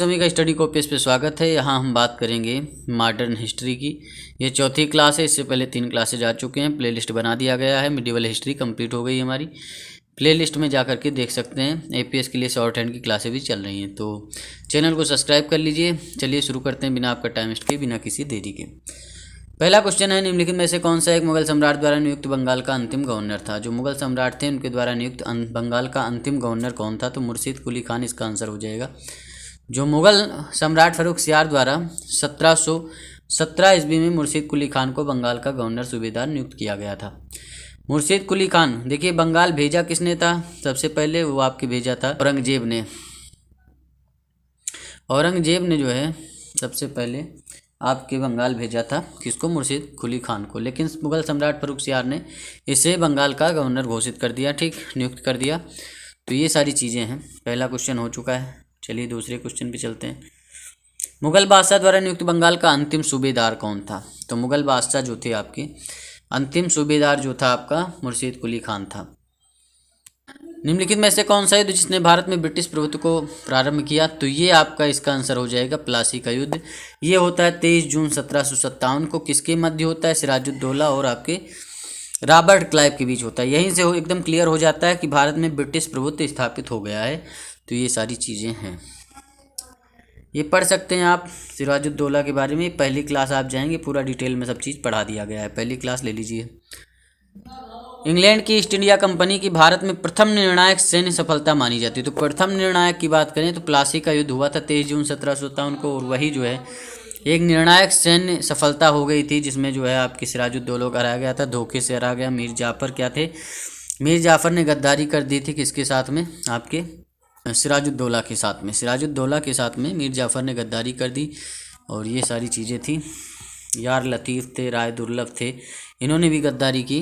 सभी का study copies पे स्वागत है। यहाँ हम बात करेंगे मॉडर्न हिस्ट्री की। ये चौथी क्लास है। इससे पहले 3 क्लासेज जा चुके हैं। प्लेलिस्ट बना दिया गया है। मिडिवल हिस्ट्री कंप्लीट हो गई हमारी। प्लेलिस्ट में जा करके देख सकते हैं। एपीएस के लिए शॉर्ट हैंड की क्लासें भी चल रही हैं, तो चैनल को सब्सक्राइब कर लीजिए। चलिए शुरू करते हैं बिना आपका टाइम वेस्ट के, बिना किसी देरी के। पहला क्वेश्चन है, निम्नलिखित में से कौन सा एक मुगल सम्राट द्वारा नियुक्त बंगाल का अंतिम गवर्नर था? जो मुगल सम्राट थे उनके द्वारा नियुक्त बंगाल का अंतिम गवर्नर कौन था? तो मुर्शीद कुली खान इसका आंसर हो जाएगा। जो मुगल सम्राट फर्रुखसियार द्वारा 1717 ईस्वी में मुर्शीद कुली खान को बंगाल का गवर्नर सूबेदार नियुक्त किया गया था। मुर्शीद कुली खान, देखिए बंगाल भेजा किसने था? सबसे पहले वो आपके भेजा था औरंगजेब ने। औरंगजेब ने जो है सबसे पहले आपके बंगाल भेजा था किसको? मुर्शीद कुली खान को। लेकिन मुगल सम्राट फर्रुखसियार ने इसे बंगाल का गवर्नर घोषित कर दिया, ठीक, नियुक्त कर दिया। तो ये सारी चीज़ें हैं। पहला क्वेश्चन हो चुका है। चलिए दूसरे क्वेश्चन पे चलते हैं। मुगल बादशाह द्वारा नियुक्त बंगाल का अंतिम सूबेदार कौन था? तो मुगल बादशाह जो थे आपके अंतिम सूबेदार जो था आपका मुर्शीद कुली खान था। निम्नलिखित में से कौन सा युद्ध जिसने भारत में ब्रिटिश प्रभुत्व को प्रारंभ किया? तो ये आपका इसका आंसर हो जाएगा प्लासी का युद्ध। ये होता है 23 जून 1757 को। किसके मध्य होता है? सिराजुद्दौला और आपके रॉबर्ट क्लाइव के बीच होता है। यहीं से एकदम क्लियर हो जाता है कि भारत में ब्रिटिश प्रभुत्व स्थापित हो गया है। तो ये सारी चीज़ें हैं, ये पढ़ सकते हैं आप सिराजुद्दौला के बारे में। पहली क्लास आप जाएंगे, पूरा डिटेल में सब चीज़ पढ़ा दिया गया है। पहली क्लास ले लीजिए। इंग्लैंड की ईस्ट इंडिया कंपनी की भारत में प्रथम निर्णायक सैन्य सफलता मानी जाती है। तो प्रथम निर्णायक की बात करें तो प्लासी का युद्ध हुआ था 23 जून 1757 को। और वही जो है एक निर्णायक सैन्य सफलता हो गई थी, जिसमें जो है आपकी सिराजुद्दौला को हराया गया था। धोखे से हरा गया। मीर जाफ़र क्या थे? मीर जाफ़र ने गद्दारी कर दी थी किसके साथ में? आपके सिराजुद्दौला के साथ में। सिराजुद्दौला के साथ में मीर जाफ़र ने गद्दारी कर दी। और ये सारी चीज़ें थी। यार लतीफ़ थे, राय दुर्लभ थे, इन्होंने भी गद्दारी की।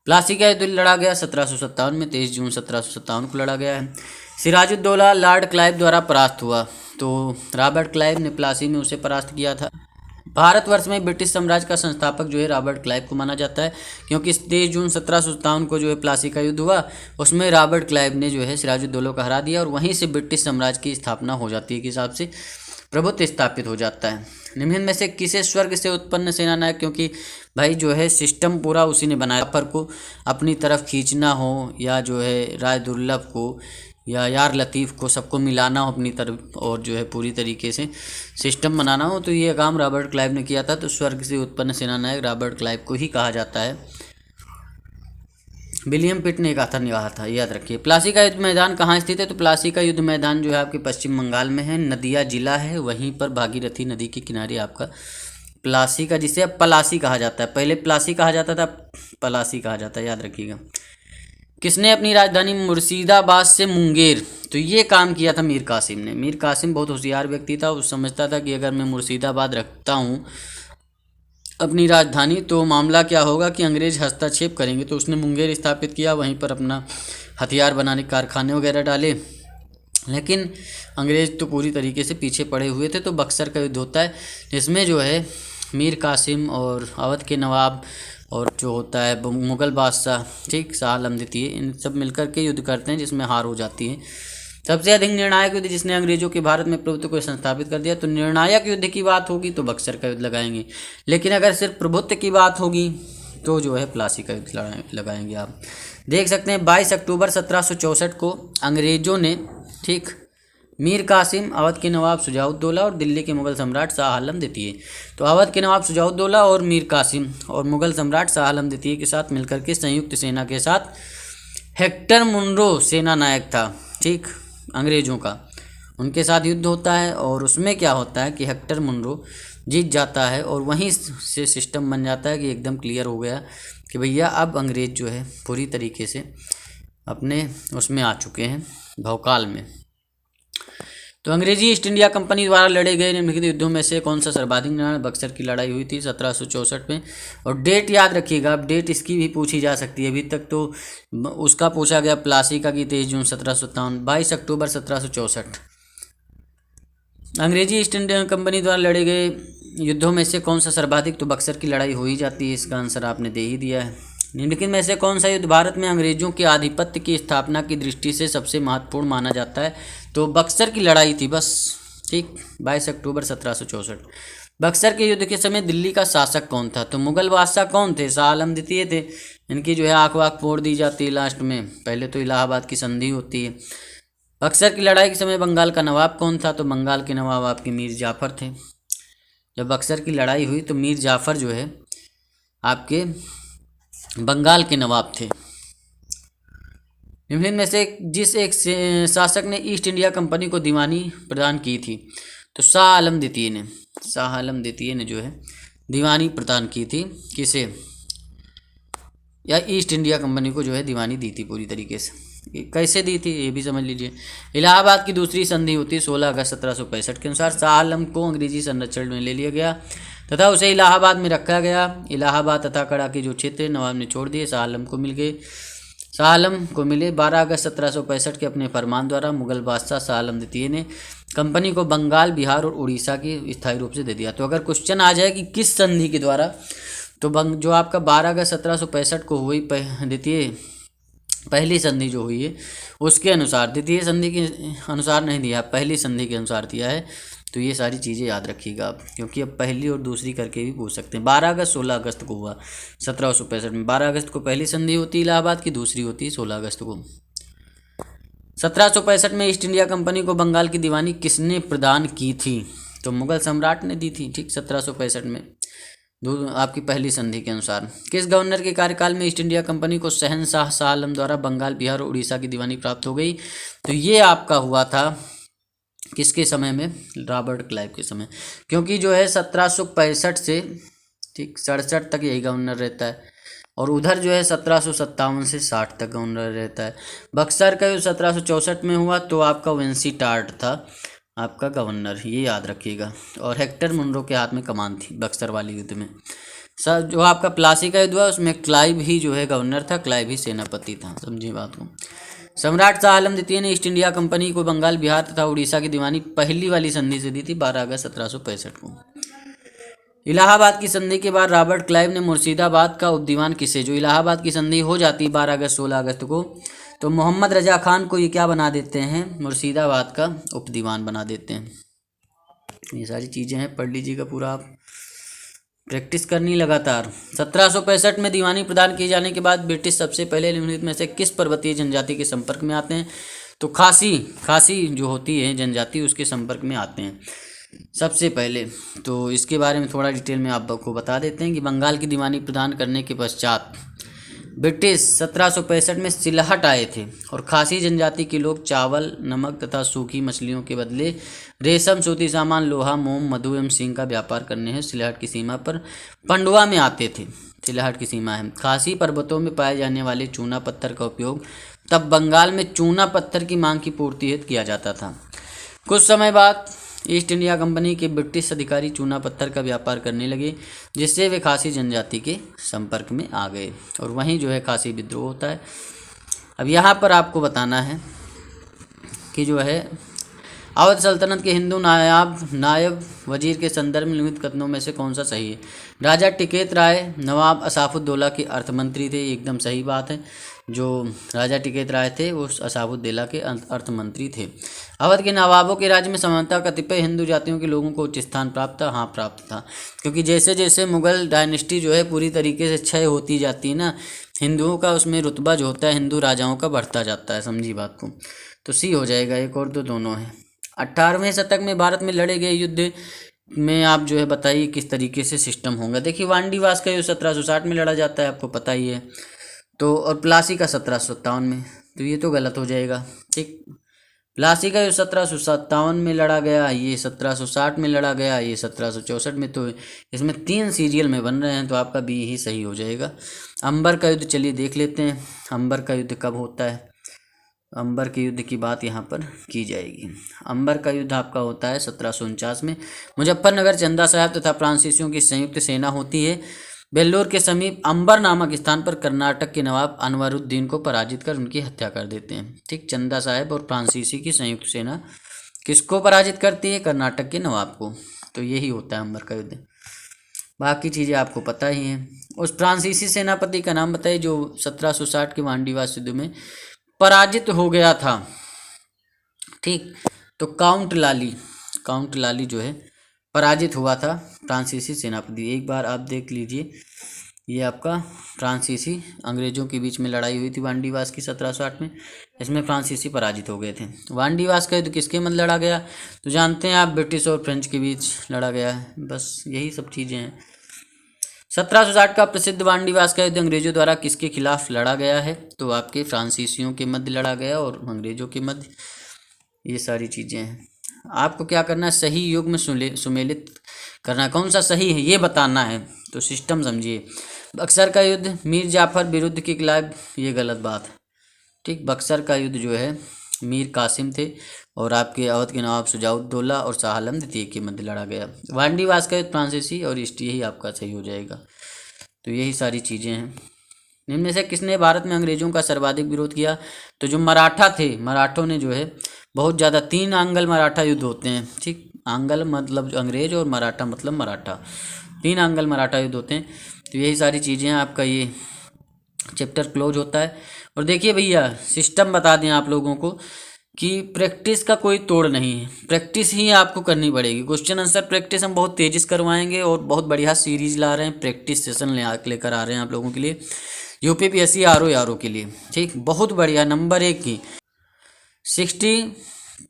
प्लासी का युद्ध लड़ा गया 1757 में, 23 जून 1757 को लड़ा गया है। सिराजुद्दौला लॉर्ड क्लाइव द्वारा परास्त हुआ। तो रॉबर्ट क्लाइव ने प्लासी में उसे परास्त किया था। भारतवर्ष में ब्रिटिश साम्राज्य का संस्थापक जो है रॉबर्ट क्लाइव को माना जाता है, क्योंकि 23 जून 1757 को जो है प्लासी का युद्ध हुआ। उसमें रॉबर्ट क्लाइव ने जो है सिराजुद्दौला को हरा दिया और वहीं से ब्रिटिश साम्राज्य की स्थापना हो जाती है। किस हिसाब से? प्रभुत्व स्थापित हो जाता है। निम्न में से किसे स्वर्ग से उत्पन्न सेनानायक? क्योंकि भाई जो है सिस्टम पूरा उसी ने बनाया। पर को अपनी तरफ खींचना हो, या जो है राय दुर्लभ को या यार लतीफ़ को, सबको मिलाना हो अपनी तरफ, और जो है पूरी तरीके से सिस्टम बनाना हो, तो ये काम रॉबर्ट क्लाइव ने किया था। तो स्वर्ग से उत्पन्न सेनानायक रॉबर्ट क्लाइव को ही कहा जाता है। विलियम पिट ने कहा था, याद रखिए। प्लासी का युद्ध मैदान कहाँ स्थित है? तो प्लासी का युद्ध मैदान जो है आपके पश्चिम बंगाल में है। नदिया जिला है, वहीं पर भागीरथी नदी के किनारे आपका प्लासी का, जिसे अब पलासी कहा जाता है। पहले प्लासी कहा जाता था, पलासी कहा जाता है, याद रखिएगा। किसने अपनी राजधानी मुर्शिदाबाद से मुंगेर? तो ये काम किया था मीर कासिम ने। मीर कासिम बहुत होशियार व्यक्ति था। वो समझता था कि अगर मैं मुर्शिदाबाद रखता हूँ अपनी राजधानी, तो मामला क्या होगा कि अंग्रेज हस्तक्षेप करेंगे। तो उसने मुंगेर स्थापित किया, वहीं पर अपना हथियार बनाने के कारखाने वगैरह डाले। लेकिन अंग्रेज तो पूरी तरीके से पीछे पड़े हुए थे। तो बक्सर का युद्ध होता है, जिसमें जो है मीर कासिम और अवध के नवाब और जो होता है मुग़ल बादशाह, ठीक, शाह आलम द्वितीय, इन सब मिलकर के युद्ध करते हैं, जिसमें हार हो जाती है। सबसे अधिक निर्णायक युद्ध जिसने अंग्रेजों के भारत में प्रभुत्व को संस्थापित कर दिया, तो निर्णायक युद्ध की बात होगी तो बक्सर का युद्ध लगाएंगे। लेकिन अगर सिर्फ प्रभुत्व की बात होगी तो जो है प्लासी का युद्ध लगाएंगे। आप देख सकते हैं 22 अक्टूबर 1764 को अंग्रेजों ने, ठीक, मीर कासिम, अवध के नवाब शुजाउद्दौला और दिल्ली के मुगल सम्राट शाह आलम द्वितीय, तो अवध के नवाब शुजाउद्दौला और मीर कासिम और मुगल सम्राट शाह आलम द्वितीय के साथ मिलकर के संयुक्त सेना के साथ हेक्टर मुनरो सेना नायक था, ठीक, अंग्रेज़ों का, उनके साथ युद्ध होता है। और उसमें क्या होता है कि हेक्टर मुनरो जीत जाता है और वहीं से सिस्टम बन जाता है कि एकदम क्लियर हो गया कि भैया अब अंग्रेज़ जो है पूरी तरीके से अपने उसमें आ चुके हैं, भौकाल में। तो अंग्रेजी ईस्ट इंडिया कंपनी द्वारा लड़े गए निम्नलिखित युद्धों में से कौन सा सर्वाधिक निर्णायक? बक्सर की लड़ाई हुई थी 1764 में। और डेट याद रखिएगा, अब डेट इसकी भी पूछी जा सकती है। अभी तक तो उसका पूछा गया प्लासी का कि 23 जून 1757, 22 अक्टूबर 1764। अंग्रेजी ईस्ट इंडिया कंपनी द्वारा लड़े गए युद्धों में से कौन सा सर्वाधिक? तो बक्सर की लड़ाई हो ही जाती है। इसका आंसर आपने दे ही दिया है। निम्नलिखित में से कौन सा युद्ध भारत में अंग्रेजों के आधिपत्य की स्थापना की दृष्टि से सबसे महत्वपूर्ण माना जाता है? तो बक्सर की लड़ाई थी बस, ठीक, 22 अक्टूबर 1764। बक्सर के युद्ध के समय दिल्ली का शासक कौन था? तो मुगल बादशाह कौन थे? शाह आलम द्वितीय थे। इनकी जो है आँख वाँख फोड़ दी जाती है लास्ट में, पहले तो इलाहाबाद की संधि होती है। बक्सर की लड़ाई के समय बंगाल का नवाब कौन था? तो बंगाल के नवाब आपके मीर जाफ़र थे। जब बक्सर की लड़ाई हुई तो मीर जाफ़र जो है आपके बंगाल के नवाब थे। निम्न में से जिस एक शासक ने ईस्ट इंडिया कंपनी को दीवानी प्रदान की थी? तो शाह आलम द्वितीय ने। शाह आलम द्वितीय ने जो है दीवानी प्रदान की थी। किसे? या ईस्ट इंडिया कंपनी को जो है दीवानी दी थी पूरी तरीके से। कैसे दी थी ये भी समझ लीजिए। इलाहाबाद की दूसरी संधि होती है 16 अगस्त 1765 के अनुसार। शाह आलम को अंग्रेजी संरक्षण में ले लिया गया तथा उसे इलाहाबाद में रखा गया। इलाहाबाद तथा कड़ा के जो क्षेत्र नवाब ने छोड़ दिए शाह आलम को मिल गए। शाह आलम को मिले 12 अगस्त 1765 के अपने फरमान द्वारा मुगल बादशाह शाह आलम द्वितीय ने कंपनी को बंगाल, बिहार और उड़ीसा की स्थायी रूप से दे दिया। तो अगर क्वेश्चन आ जाए कि किस संधि के द्वारा, तो जो आपका 12 अगस्त 1765 को हुई द्वितीय पहली संधि जो हुई है उसके अनुसार, द्वितीय संधि के अनुसार नहीं दिया, पहली संधि के अनुसार दिया है। तो ये सारी चीज़ें याद रखिएगा आप, क्योंकि अब पहली और दूसरी करके भी पूछ सकते हैं। 12 अगस्त 16 अगस्त को हुआ 1765 में। 12 अगस्त को पहली संधि होती है इलाहाबाद की, दूसरी होती है 16 अगस्त को। 1765 में ईस्ट इंडिया कंपनी को बंगाल की दीवानी किसने प्रदान की थी? तो मुगल सम्राट ने दी थी, ठीक, 1765 में आपकी पहली संधि के अनुसार। किस गवर्नर के कार्यकाल में ईस्ट इंडिया कंपनी को शहनशाह शाह आलम द्वारा बंगाल, बिहार और उड़ीसा की दीवानी प्राप्त हो गई? तो ये आपका हुआ था किसके समय में? रॉबर्ट क्लाइव के समय। क्योंकि जो है 1765 से ठीक 67 तक यही गवर्नर रहता है, और उधर जो है 1757 से 60 तक गवर्नर रहता है। बक्सर का जो 1764 में हुआ तो आपका वेंसी टार्ट था आपका गवर्नर, ये याद रखिएगा। और हेक्टर मुनरो के हाथ में कमान थी बक्सर वाले युद्ध में। सर जो आपका प्लासी का युद्ध हुआ उसमें क्लाइव ही जो है गवर्नर था, क्लाइव ही सेनापति था, समझिए बात को। सम्राट शाह आलम द्वितीय ने ईस्ट इंडिया कंपनी को बंगाल, बिहार तथा उड़ीसा की दीवानी पहली वाली संधि से दी थी 12 अगस्त 1765 को। इलाहाबाद की संधि के बाद रॉबर्ट क्लाइव ने मुर्शिदाबाद का उपदीवान किसे? जो इलाहाबाद की संधि हो जाती 12 अगस्त 16 अगस्त को, तो मोहम्मद रजा खान को ये क्या बना देते हैं? मुर्शिदाबाद का उपदीवान बना देते हैं। ये सारी चीज़ें हैं, पढ़ लीजिएगा पूरा, आप प्रैक्टिस करनी लगातार। 1765 में दीवानी प्रदान किए जाने के बाद ब्रिटिश सबसे पहले निम्नलिखित में से किस पर्वतीय जनजाति के संपर्क में आते हैं? तो खासी जो होती है जनजाति उसके संपर्क में आते हैं सबसे पहले। तो इसके बारे में थोड़ा डिटेल में आपको बता देते हैं कि बंगाल की दीवानी प्रदान करने के पश्चात ब्रिटिश 1765 में सिलहट आए थे, और खासी जनजाति के लोग चावल, नमक तथा सूखी मछलियों के बदले रेशम, सूती सामान, लोहा, मोम, मधु एवं सींग का व्यापार करने हैं सिलहट की सीमा पर पंडुआ में आते थे। सिलहट की सीमा है। खासी पर्वतों में पाए जाने वाले चूना पत्थर का उपयोग तब बंगाल में चूना पत्थर की मांग की पूर्ति हेतु किया जाता था। कुछ समय बाद ईस्ट इंडिया कंपनी के ब्रिटिश अधिकारी चूना पत्थर का व्यापार करने लगे, जिससे वे खासी जनजाति के संपर्क में आ गए, और वहीं जो है खासी विद्रोह होता है। अब यहाँ पर आपको बताना है कि जो है अवध सल्तनत के हिंदू नायब वजीर के संदर्भ में निम्नलिखित कथनों में से कौन सा सही है? राजा टिकैत राय नवाब असाफुद्दौला के अर्थमंत्री थे, एकदम सही बात है। जो राजा टिकैत राय थे वो असाफुद्दौला के अर्थमंत्री थे। अवध के नवाबों के राज्य में समानता कतिपय हिंदू जातियों के लोगों को उच्च स्थान प्राप्त था। हाँ, प्राप्त था, क्योंकि जैसे जैसे मुगल डायनेस्टी जो है पूरी तरीके से क्षय होती जाती है ना, हिंदुओं का उसमें रुतबा जो होता है हिंदू राजाओं का बढ़ता जाता है, समझी बात को। तो सी हो जाएगा, एक और दो दोनों है। 18वें शतक में भारत में लड़े गए युद्ध में आप जो है बताइए किस तरीके से सिस्टम होगा। देखिए वांडीवास का युद्ध 1760 में लड़ा जाता है, आपको पता ही है। तो और प्लासी का 1757 में, तो ये तो गलत हो जाएगा, ठीक। प्लासी का युद्ध 1757 में लड़ा गया, ये 1760 में लड़ा गया, ये 1764 में। तो इसमें 3 सीरियल में बन रहे हैं, तो आपका बी ही सही हो जाएगा। अंबर का युद्ध चलिए देख लेते हैं, अंबर का युद्ध कब होता है। अंबर के युद्ध की बात यहाँ पर की जाएगी। अंबर का युद्ध आपका होता है 1749 में। मुजफ्फरनगर, चंदा साहब तथा फ्रांसीसियों की संयुक्त सेना होती है। बेल्लोर के समीप अंबर नामक स्थान पर कर्नाटक के नवाब अनवरुद्दीन को पराजित कर उनकी हत्या कर देते हैं, ठीक। चंदा साहब और फ्रांसीसी की संयुक्त सेना किसको पराजित करती है? कर्नाटक के नवाब को। तो यही होता है अंबर का युद्ध। बाकी चीज़ें आपको पता ही हैं। उस फ्रांसीसी सेनापति का नाम बताइए जो 1760 के वांडीवास युद्ध में पराजित हो गया था, ठीक। तो काउंट लाली जो है पराजित हुआ था फ्रांसीसी सेनापति। एक बार आप देख लीजिए, ये आपका फ्रांसीसी अंग्रेजों के बीच में लड़ाई हुई थी वांडीवास की 1760 में। इसमें फ्रांसीसी पराजित हो गए थे। वांडीवास का युद्ध किसके मध्य लड़ा गया तो जानते हैं आप, ब्रिटिश और फ्रेंच के बीच लड़ा गया है। बस यही सब चीज़ें हैं। 1760 का प्रसिद्ध वांडीवास का युद्ध अंग्रेजों द्वारा किसके खिलाफ लड़ा गया है तो आपके फ्रांसीसियों के मध्य लड़ा गया और अंग्रेजों के मध्य। ये सारी चीज़ें हैं। आपको क्या करना है, सही युग में सुमेलित करना है। कौन सा सही है ये बताना है। तो सिस्टम समझिए। बक्सर का युद्ध मीर जाफर विरुद्ध के खिलाफ, ये गलत बात है। ठीक, बक्सर का युद्ध जो है मीर कासिम थे और आपके अवध के नवाब शुजाउद्दौला और शाह आलम द्वितीय के मध्य लड़ा गया। वांडीवास का युद्ध फ्रांसीसी और ईस्ट, यही आपका सही हो जाएगा। तो यही सारी चीज़ें हैं। इनमें से किसने भारत में अंग्रेजों का सर्वाधिक विरोध किया तो जो मराठा थे, मराठों ने जो है बहुत ज़्यादा, 3 आंग्ल मराठा युद्ध होते हैं। ठीक, आंग्ल मतलब अंग्रेज और मराठा मतलब मराठा, 3 आंग्ल मराठा युद्ध होते हैं। तो यही सारी चीज़ें हैं। आपका ये चैप्टर क्लोज होता है। और देखिए भैया, सिस्टम बता दें आप लोगों को कि प्रैक्टिस का कोई तोड़ नहीं है, प्रैक्टिस ही आपको करनी पड़ेगी। क्वेश्चन आंसर प्रैक्टिस हम बहुत तेज़ी से करवाएंगे और बहुत बढ़िया सीरीज ला रहे हैं, प्रैक्टिस सेशन लेकर आ रहे हैं आप लोगों के लिए, यूपीपीएससी आरओ के लिए। ठीक, बहुत बढ़िया, नंबर 1 की 60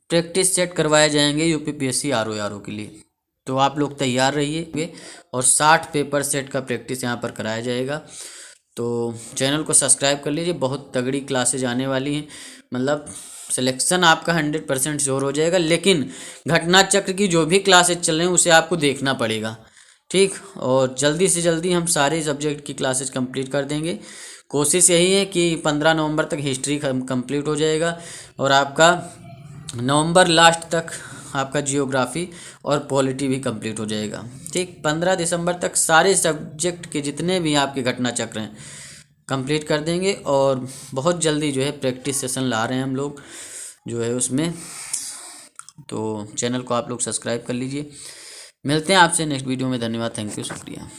प्रैक्टिस सेट करवाए जाएंगे यूपीपीएससी आरओ के लिए। तो आप लोग तैयार रहिए और 60 पेपर सेट का प्रैक्टिस यहाँ पर कराया जाएगा। तो चैनल को सब्सक्राइब कर लीजिए, बहुत तगड़ी क्लासेज आने वाली हैं। मतलब सिलेक्शन आपका 100% श्योर हो जाएगा। लेकिन घटना चक्र की जो भी क्लासेज चल रहे हैं उसे आपको देखना पड़ेगा। ठीक, और जल्दी से जल्दी हम सारे सब्जेक्ट की क्लासेज कंप्लीट कर देंगे। कोशिश यही है कि 15 नवंबर तक हिस्ट्री कंप्लीट हो जाएगा और आपका नवंबर लास्ट तक आपका जियोग्राफी और पॉलिटी भी कंप्लीट हो जाएगा। ठीक, 15 दिसंबर तक सारे सब्जेक्ट के जितने भी आपके घटना चक्र हैं कंप्लीट कर देंगे। और बहुत जल्दी जो है प्रैक्टिस सेशन ला रहे हैं हम लोग जो है उसमें। तो चैनल को आप लोग सब्सक्राइब कर लीजिए। मिलते हैं आपसे नेक्स्ट वीडियो में। धन्यवाद, थैंक यू, शुक्रिया।